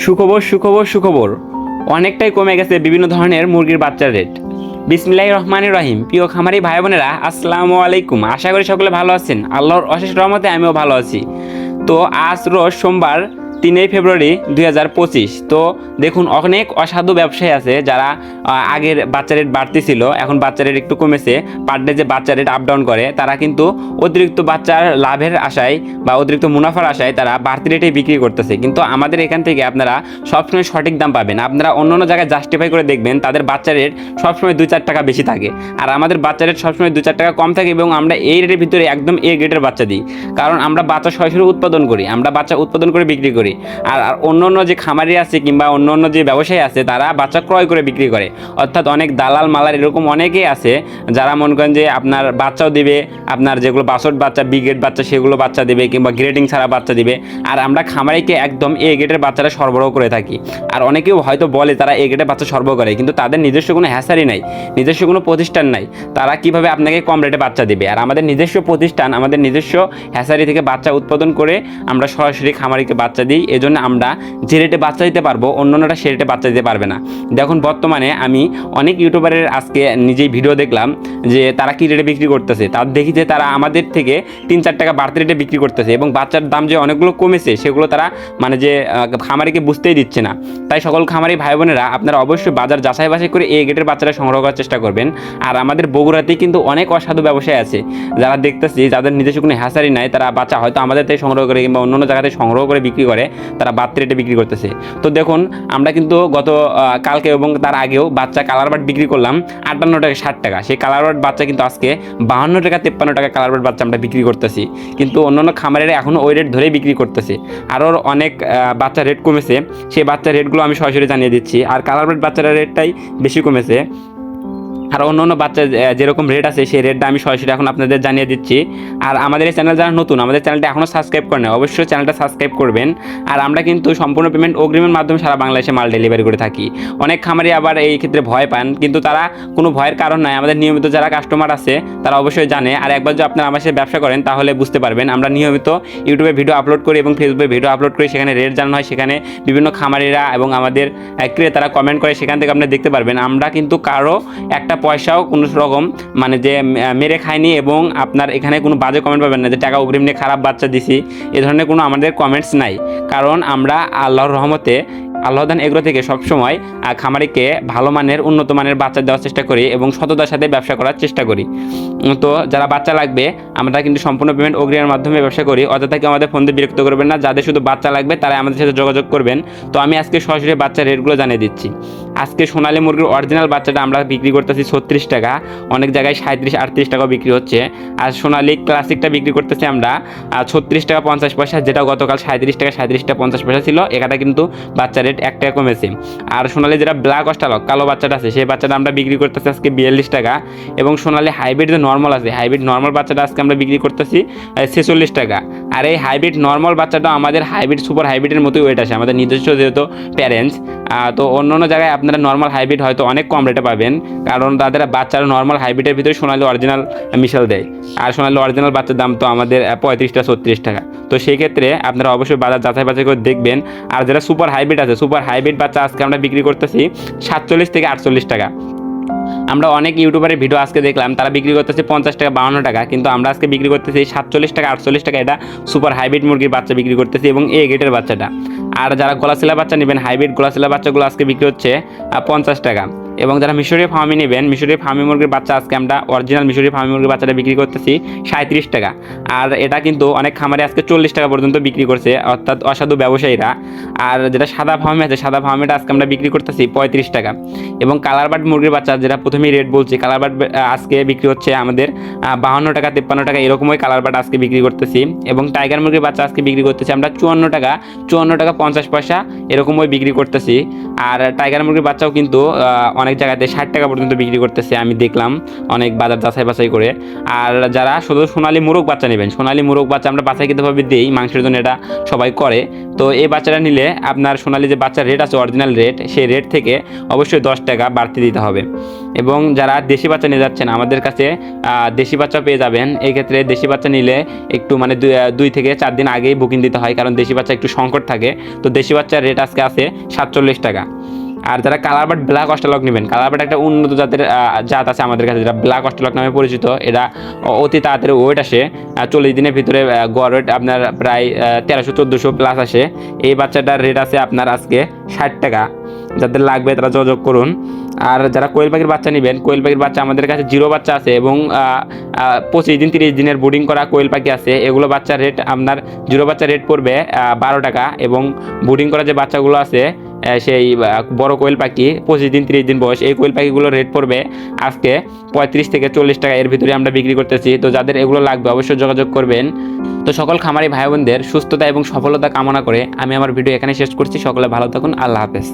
সুখবর সুখবর সুখবর, অনেকটাই কমে গেছে বিভিন্ন ধরনের মুরগির বাচ্চার রেট। বিসমিল্লাহির রহমানির রহিম। প্রিয় খামারি ভাই বোনেরা, আসসালামু আলাইকুম। আশা করি সকলে ভালো আছেন। আল্লাহর অশেষ রহমতে আমিও ভালো আছি। তো আজ রোজ সোমবার 3 ফেব্রুয়ারি 2025। তো দেখুন, অনেক অসাধু ব্যবসায়ী আছে যারা আগের বাচ্চা রেট বাড়তেছিল, এখন বাচ্চা রেট একটু কমেছে। পার ডে যে বাচ্চা রেট আপ ডাউন করে, তারা কিন্তু অতিরিক্ত বাচ্চার লাভের আশায় বা অতিরিক্ত মুনাফার আশায় তারা বাড়তি রেটেই বিক্রি করতেছে। কিন্তু আমাদের এখান থেকে আপনারা সবসময় সঠিক দাম পাবেন। আপনারা অন্য অন্য জায়গায় জাস্টিফাই করে দেখবেন, তাদের বাচ্চা রেট সবসময় 2-4 টাকা বেশি থাকে, আর আমাদের বাচ্চা রেট সবসময় 2-4 টাকা কম থাকে। এবং আমরা এই রেটের ভিতরে একদম এ গ্রেডের বাচ্চা দিই, কারণ আমরা বাচ্চা সরাসরি উৎপাদন করি, আমরা বাচ্চা উৎপাদন করে বিক্রি করি। আর অন্য অন্য যে খামারি আছে কিংবা অন্য অন্য যে ব্যবসায়ী আছে, তারা বাচ্চা ক্রয় করে বিক্রি করে। অর্থাৎ অনেক দালাল মালার এরকম অনেকেই আছে যারা মনে করেন যে আপনার বাচ্চাও দিবে, আপনার যেগুলো বাসট বাচ্চা, বি গ্রেড বাচ্চা, সেগুলো বাচ্চা দিবে, কিংবা গ্রেডিং ছাড়া বাচ্চা দিবে। আর আমরা খামারিকে একদম এ গ্রেডের বাচ্চারা সরবরাহ করে থাকি। আর অনেকেও হয়তো বলে তারা এ গ্রেডের বাচ্চা সরবরাহ করে, কিন্তু তাদের নিজস্ব কোনো হ্যাসারি নাই, নিজস্ব কোনো প্রতিষ্ঠান নাই। তারা কিভাবে আপনাকে কম রেটে বাচ্চা দেবে? আর আমাদের নিজস্ব প্রতিষ্ঠান, আমাদের নিজস্ব হ্যাসারি থেকে বাচ্চা উৎপাদন করে আমরা সরাসরি খামারিকে বাচ্চা দিই। এজন্য আমরা যে রেটে বাচ্চা দিতে পারবো, অন্যরা সে রেটে বাচ্চা দিতে পারবে না। দেখুন, বর্তমানে আমি অনেক ইউটিউবারের আজকে নিজেই ভিডিও দেখলাম যে তারা কি রেটে বিক্রি করতেছে। তার দেখি যে তারা আমাদের থেকে 3-4 টাকা বাড়তি রেটে বিক্রি করতেছে, এবং বাচ্চার দাম যে অনেকগুলো কমেছে সেগুলো তারা মানে যে খামারিকে বুঝতেই দিচ্ছে না। তাই সকল খামারি ভাই বোনেরা, আপনারা অবশ্যই বাজার যাচাই বাছাই করে এই গেটের বাচ্চারা সংগ্রহ করার চেষ্টা করবেন। আর আমাদের বগুড়াতেই কিন্তু অনেক অসাধু ব্যবসায়ী আছে যারা দেখতেছি, যাদের নিজস্ব কোনো হ্যাসারি নাই, তারা বাচ্চা হয়তো আমাদের থেকে সংগ্রহ করে কিংবা অন্য জায়গা থেকে সংগ্রহ করে বিক্রি করে, তারা বাড়তি রেটে বিক্রি করতেছে। তো দেখুন, আমরা কিন্তু গত কালকে এবং তার আগেও বাচ্চা কালার বার্ড বিক্রি করলাম 58 টাকা 60 টাকা। সেই কালার বার্ড বাচ্চা কিন্তু আজকে 52 টাকা 53 টাকা কালার বার্ড বাচ্চা আমরা বিক্রি করতেছি। কিন্তু অন্যান্য খামারেরা এখনও ওই রেট ধরেই বিক্রি করতেছে। আরও অনেক বাচ্চা রেট কমেছে, সেই বাচ্চা রেটগুলো আমি সরাসরি জানিয়ে দিচ্ছি। আর কালার বার্ড বাচ্চার রেটটাই বেশি কমেছে। আর অন্য অন্য বাচ্চা যেরকম রেট আছে, সেই রেটটা আমি সরাসরি এখন আপনাদের জানিয়ে দিচ্ছি। আর আমাদের এই চ্যানেল যারা নতুন, আমাদের চ্যানেলটা এখনও সাবস্ক্রাইব করে না, অবশ্যই চ্যানেলটা সাবস্ক্রাইব করবেন। আর আমরা কিন্তু সম্পূর্ণ পেমেন্ট অগ্রিমের মাধ্যমে সারা বাংলাদেশে মাল ডেলিভারি করে থাকি। অনেক খামারি আবার এই ক্ষেত্রে ভয় পান, কিন্তু তারা কোনো ভয়ের কারণ নাই। আমাদের নিয়মিত যারা কাস্টমার আছে তারা অবশ্যই জানে। আর একবার যদি আপনারা আমার সাথে ব্যবসা করেন, তাহলে বুঝতে পারবেন। আমরা নিয়মিত ইউটিউবে ভিডিও আপলোড করি এবং ফেসবুকে ভিডিও আপলোড করি, সেখানে রেট জানানো হয়। সেখানে বিভিন্ন খামারিরা এবং আমাদের ক্রেতারা কমেন্ট করে, সেখান থেকে আপনারা দেখতে পারবেন। আমরা কিন্তু কারো একটা পয়সাও কোনো রকম মানে যে মেরে খাইনি, এবং আপনার এখানে কোনো বাজে কমেন্ট পাবেন না যে টাকা অগ্রিম নিয়ে খারাপ বাচ্চা দিছি, এ ধরনের কোনো আমাদের কমেন্টস নাই। কারণ আমরা আল্লাহর রহমতে আল্লাহদান এগ্রো থেকে সবসময় খামারিকে ভালো মানের উন্নত মানের বাচ্চা দেওয়ার চেষ্টা করি এবং সততার সাথে ব্যবসা করার চেষ্টা করি। তো যারা বাচ্চা লাগবে, আমরা কিন্তু সম্পূর্ণ পেমেন্ট অগ্রিমের মাধ্যমে ব্যবসা করি। অযথা থেকে আমাদের ফোন দিয়ে বিরক্ত করবেন না। যাদের শুধু বাচ্চা লাগবে তারা আমাদের সাথে যোগাযোগ করবেন। তো আমি আজকে সরাসরি বাচ্চার রেটগুলো জানিয়ে দিচ্ছি। আজকে সোনালী মুরগির অরিজিনাল বাচ্চাটা আমরা বিক্রি করতেছি 36 টাকা, অনেক জায়গায় 37-38 টাকাও বিক্রি হচ্ছে। আর সোনালী ক্লাসিকটা বিক্রি করতেছি আমরা 36 টাকা 50 পয়সা, যেটা গতকাল 37 টাকা 37 টাকা 50 পয়সা ছিল। এটা কিন্তু বাচ্চা রেট 1 টাকা কমেছে। আর সোনালী যেটা ব্ল্যাক অস্ট্রালক কালো বাচ্চাটা আছে, সেই বাচ্চাটা আমরা বিক্রি করতেছি আজকে 42 টাকা। এবং সোনালী হাইব্রিড যে নর্মাল আছে, হাইব্রিড নর্মাল বাচ্চাটা আজকে আমরা বিক্রি করতেছি 46 টাকা। আর এই হাইব্রিড নর্মাল বাচ্চাটা আমাদের হাইব্রিড সুপার হাইব্রিডের মতোই ওয়েট আসে, আমাদের নিজস্ব যেহেতু প্যারেন্টস। তো অন্য অন্য জায়গায় আপনারা নর্মাল হাইব্রিড হয়তো অনেক কম রেটে পাবেন, কারণ তাদের বাচ্চারা নর্মাল হাইব্রিডের ভিতরে সোনালী অরিজিনাল মিশাল দেয়। আর সোনালী অরিজিনাল বাচ্চার দাম তো আমাদের 35-36 টাকা। তো সেই ক্ষেত্রে আপনারা অবশ্যই বাজার যাচাই বাছাই করে দেখবেন। আর যারা সুপার হাইব্রিড আছে, সুপার হাইব্রিড বাচ্চা আজকে আমরা বিক্রি করতেছি 47 থেকে 48 টাকা। আমরা অনেক ইউটিউবারের ভিডিও আজকে দেখলাম, তারা বিক্রি করতেছে 50 টাকা 52 টাকা, কিন্তু আমরা আজকে বিক্রি করতেছি 47 টাকা 48 টাকা। এটা সুপার হাইব্রিড মুরগির বাচ্চা বিক্রি করতেছি এবং এ গেটের বাচ্চাটা। আর যারা গলাশিলা বাচ্চা নেবেন, হাইব্রিড গলাশিলা বাচ্চাগুলো আজকে বিক্রি হচ্ছে 50 টাকা। এবং যারা মিশরীয় ফার্মি নেবেন, মিশরীয় ফার্মি মুরগির বাচ্চা আজকে আমরা অরিজিনাল মিশরীয় ফার্মি মুরগির বাচ্চাটা বিক্রি করতেছি 37 টাকা। আর এটা কিন্তু অনেক খামারে আজকে 40 টাকা পর্যন্ত বিক্রি করছে, অর্থাৎ অসাধু ব্যবসায়ীরা। আর যেটা সাদা ফার্মি আছে, সাদা ফার্মিটা আজকে আমরা বিক্রি করতেছি 35 টাকা। এবং কালার বার্ড মুরগির বাচ্চা, যেটা প্রথমেই রেট বলছি, কালার বার্ড আজকে বিক্রি হচ্ছে আমাদের 52 টাকা 53 টাকা, এরকমই কালার বার্ড আজকে বিক্রি করতেছি। এবং টাইগার মুরগির বাচ্চা আজকে বিক্রি করতেছি আমরা 54 টাকা 50 পয়সা, এরকমই বিক্রি করতেছি। আর টাইগার মুরগির বাচ্চাও কিন্তু অনেক জায়গাতে 60 টাকা পর্যন্ত বিক্রি করতেছে, আমি দেখলাম অনেক বাজার যাচাই বাছাই করে। আর যারা শুধু সোনালী মুরগ বাচ্চা নেবেন, সোনালী মুরগ বাচ্চা আমরা বাছাইকৃতভাবে দিই, মাংসের জন্য এটা সবাই করে। তো এই বাচ্চাটা নিলে আপনার সোনালী যে বাচ্চার রেট আছে অরিজিনাল রেট, সেই রেট থেকে অবশ্যই 10 টাকা বাড়তি দিতে হবে। এবং যারা দেশি বাচ্চা নিয়ে যাচ্ছেন আমাদের কাছে দেশি বাচ্চা পেয়ে যাবেন। এই ক্ষেত্রে দেশি বাচ্চা নিলে একটু মানে 2 থেকে 4 দিন আগেই বুকিং দিতে হয়, কারণ দেশি বাচ্চা একটু সংকট থাকে। তো দেশি বাচ্চার রেট আজকে আছে 47 টাকা। আর যারা কালারবার্ড ব্ল্যাক অস্ট্রেলক নেবেন, কালারবার্ড একটা উন্নত জাতের জাত আছে আমাদের কাছে, যেটা ব্ল্যাক অস্ট্রেলক নামে পরিচিত। এটা অতি তাড়াতাড়ি ওয়েট আসে, 40 দিনের ভিতরে গড় ওয়েট আপনার প্রায় 1300-1400 প্লাস আসে। এই বাচ্চাটার রেট আছে আপনার আজকে 60 টাকা। যাদের লাগবে তারা যোগাযোগ করুন। আর যারা কোয়েল পাখির বাচ্চা নেবেন, কোয়েল পাখির বাচ্চা আমাদের কাছে জিরো বাচ্চা আছে এবং 25 দিন 30 দিনের বোর্ডিং করা কোয়েল পাখি আছে। এগুলো বাচ্চার রেট আপনার জিরো বাচ্চার রেট পড়বে 12 টাকা, এবং বোর্ডিং করা যে বাচ্চাগুলো আছে সেই বড় কোয়েল পাখি 25 দিন 30 দিন বয়স, এই কোয়েল পাখিগুলোর রেট পড়বে আজকে 35 থেকে 40 টাকা। এর ভিতরে আমরা বিক্রি করতেছি। তো যাদের এগুলো লাগবে অবশ্যই যোগাযোগ করবেন। তো সকল খামারি ভাই বোনদের সুস্থতা এবং সফলতা কামনা করে আমি আমার ভিডিও এখানে শেষ করছি। সকলে ভালো থাকুন। আল্লাহ হাফেজ।